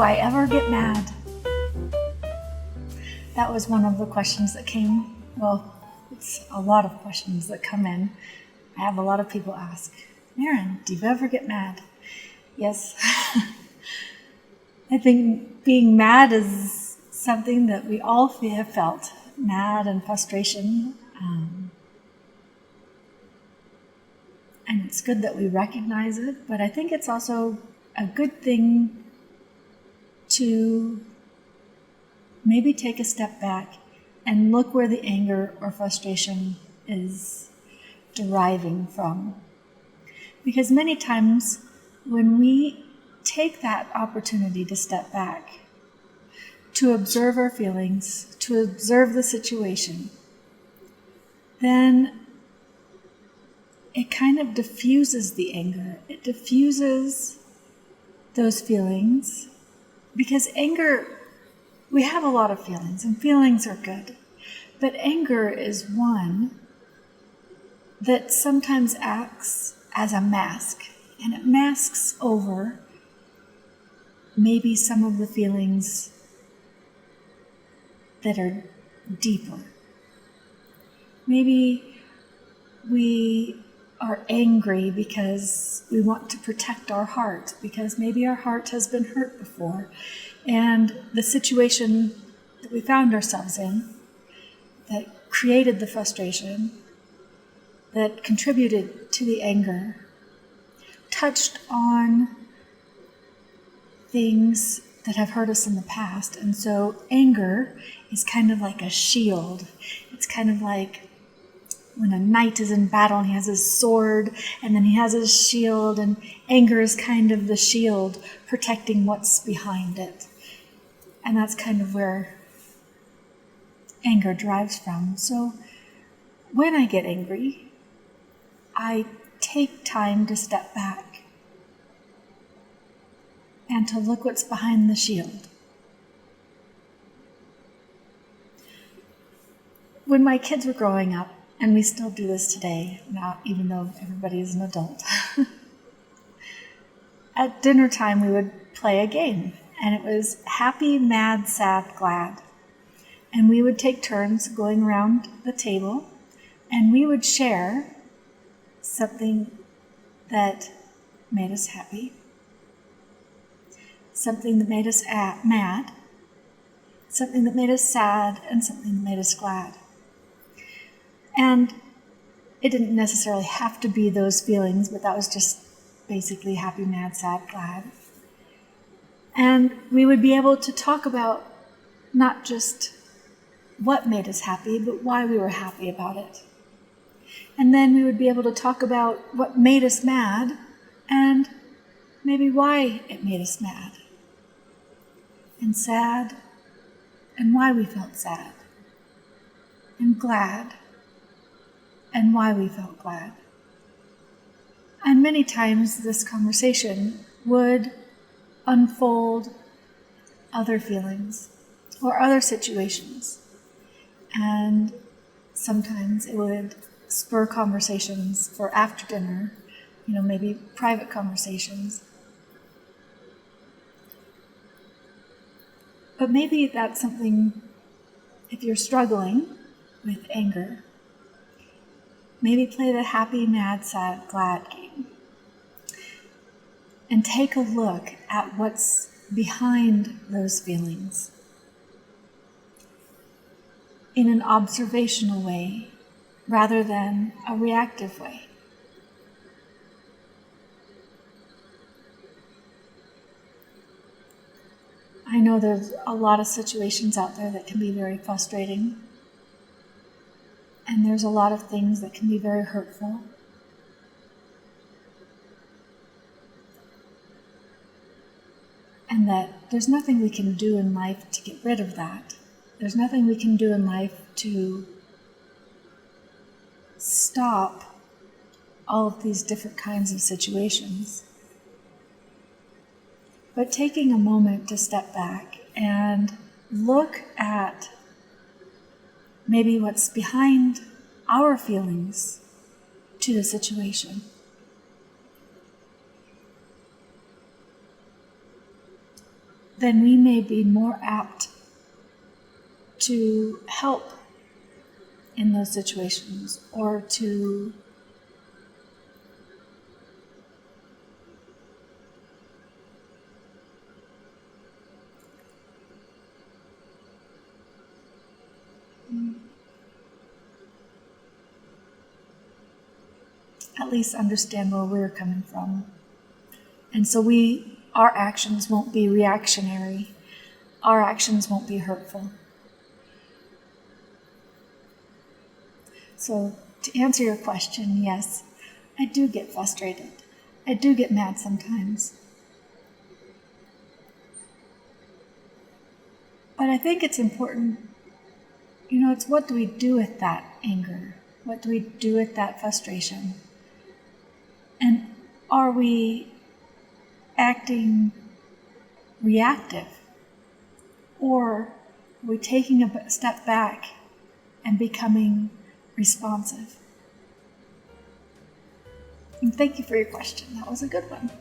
I ever get mad? That was one of the questions that came. Well, it's a lot of questions that come in. I have a lot of people ask, Maren, do you ever get mad? Yes. I think being mad is something that we all have felt, mad and frustration. And it's good that we recognize it, but I think it's also a good thing to maybe take a step back and look where the anger or frustration is deriving from. Because many times when we take that opportunity to step back, to observe our feelings, to observe the situation, then it kind of diffuses the anger. It diffuses those feelings, because anger, we have a lot of feelings, and feelings are good. But anger is one that sometimes acts as a mask, and it masks over maybe some of the feelings that are deeper. Maybe we are angry because we want to protect our heart, because maybe our heart has been hurt before, and the situation that we found ourselves in that created the frustration, that contributed to the anger, touched on things that have hurt us in the past. And so anger is kind of like a shield. It's kind of like when a knight is in battle and he has his sword and then he has his shield, and anger is kind of the shield protecting what's behind it. And that's kind of where anger derives from. So when I get angry, I take time to step back and to look what's behind the shield. When my kids were growing up, and we still do this today, now even though everybody is an adult, at dinner time we would play a game, and it was happy, mad, sad, glad. And we would take turns going around the table, and we would share something that made us happy, something that made us mad, something that made us sad, and something that made us glad. And it didn't necessarily have to be those feelings, but that was just basically happy, mad, sad, glad. And we would be able to talk about not just what made us happy, but why we were happy about it. And then we would be able to talk about what made us mad and maybe why it made us mad and sad, and why we felt sad, and glad, and why we felt glad. And many times this conversation would unfold other feelings or other situations. And sometimes it would spur conversations for after dinner, maybe private conversations. But maybe that's something, if you're struggling with anger, maybe play the happy, mad, sad, glad game. And take a look at what's behind those feelings in an observational way rather than a reactive way. I know there's a lot of situations out there that can be very frustrating. And there's a lot of things that can be very hurtful. And that there's nothing we can do in life to get rid of that. There's nothing we can do in life to stop all of these different kinds of situations. But taking a moment to step back and look at maybe what's behind our feelings to the situation. then we may be more apt to help in those situations, or to at least understand where we're coming from. And so our actions won't be reactionary. Our actions won't be hurtful. So to answer your question, yes, I do get frustrated. I do get mad sometimes. But I think it's important, it's what do we do with that anger? What do we do with that frustration? And are we acting reactive? Or are we taking a step back and becoming responsive? And thank you for your question. That was a good one.